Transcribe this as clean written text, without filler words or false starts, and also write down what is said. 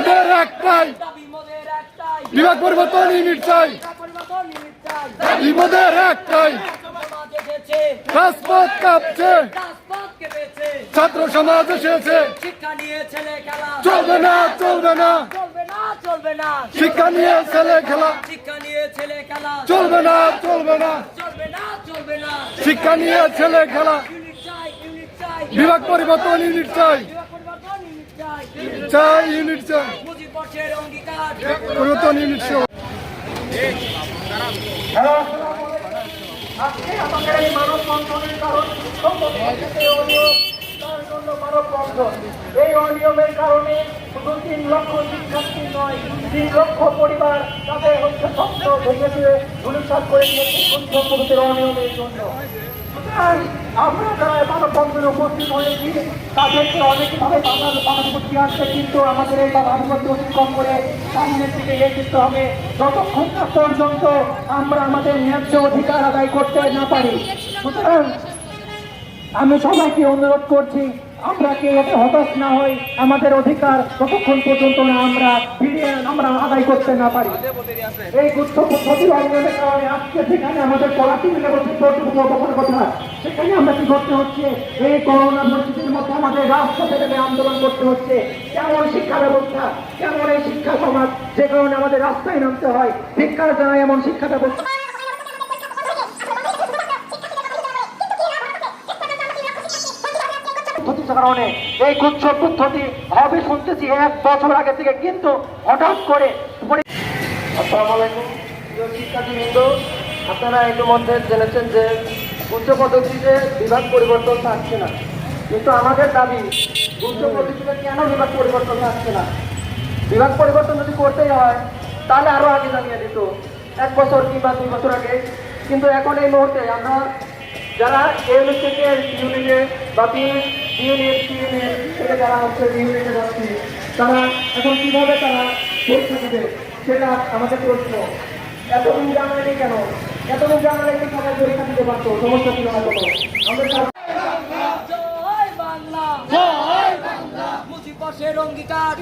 মোদের একটাই বিভাগ পরিবর্তন ইউনিট চাই, দাবি মোদের একটাই। রাজপথ কাঁপছে, ছাত্র সমাজ এসেছে, চলবে না চলবে না শিক্ষা নিয়ে ছেলে খেলা, চলবে না চলবে না শিক্ষা নিয়ে ছেলে খেলা। বিভাগ পরিবর্তন ইউনিট চাই, চাই ইউনিট চাই, পরিবর্তন ইউনিট চাই। আজকে আমাদের এই মানববন্ধনের কারণ মানববন্ধন। এই অনিয়মের কারণে শুধু 3 লক্ষ শিক্ষার্থী নয়, 3 লক্ষ পরিবার তাদের হচ্ছে স্বপ্ন ভেঙে দিয়ে ধূলিসাৎ করে দিয়েছে গুরুত্বপূর্ণ অনিয়মের জন্য। আমরা যারা মানববন্ধনে উপস্থিত হয়েছি তাদেরকে অনেকভাবে বাধার করতে আসছে, কিন্তু আমাদের এই বাধাগুলোকে অতিক্রম করে সামনের দিকে এগিয়ে হবে যতক্ষণ না পর্যন্ত আমরা আমাদের ন্যায্য অধিকার আদায় করতে না পারি। সুতরাং আমি সবাইকে অনুরোধ করছি, আমরা কেউ যাতে হতাশ না হই, আমাদের অধিকার ততক্ষণ পর্যন্ত না আমরা আদায় করতে না পারি। এই গুচ্ছ পদ্ধতির অনিয়মের কারণে আজকে যেখানে আমাদের পড়াতে মিলে কথা, সেখানে আমরা কি করতে হচ্ছে, এই করোনা পরিস্থিতির মধ্যে আমাদের রাজপথে নেমে আন্দোলন করতে হচ্ছে। কেমন শিক্ষা ব্যবস্থা, কেমন এই শিক্ষা সমাজ, যে কারণে আমাদের রাস্তায় নামতে হয়। শিক্ষার জানায় এমন শিক্ষা ব্যবস্থা কারণে এই গুচ্ছ পদ্ধতি হবে শুনতেছি 1 বছর আগে থেকে, কিন্তু হঠাৎ করে। আসসালামু আলাইকুম প্রিয় শিক্ষার্থীবৃন্দ, আপনারা ইতিমধ্যে জেনেছেন যে গুচ্ছ পদ্ধতিতে বিভাগ পরিবর্তন থাকছে না, কিন্তু আমাদের দাবি গুচ্ছ পদ্ধতিতে কেন বিভাগ পরিবর্তন থাকছে না। বিভাগ পরিবর্তন যদি করতেই হয় তাহলে আরো আগে জানিয়ে দিত, 1 বছর কিংবা 2 বছর আগে। কিন্তু এখন এই মুহূর্তে আমরা যারা ইউনিট থেকে ইউনিটে বা ইউনিট থেকে যারা হচ্ছে ইউনিটে যাচ্ছি, তারা এখন কিভাবে তারা পরীক্ষা দেবে সেটা আমাদের প্রশ্ন। এতদিন জানালেনি কেন? এতদিন জানালে কি সবাই পরীক্ষা দিতে পারতো? সমস্যা ছিল না কোনো। জয় বাংলা, মুজিব বর্ষের অঙ্গীকার।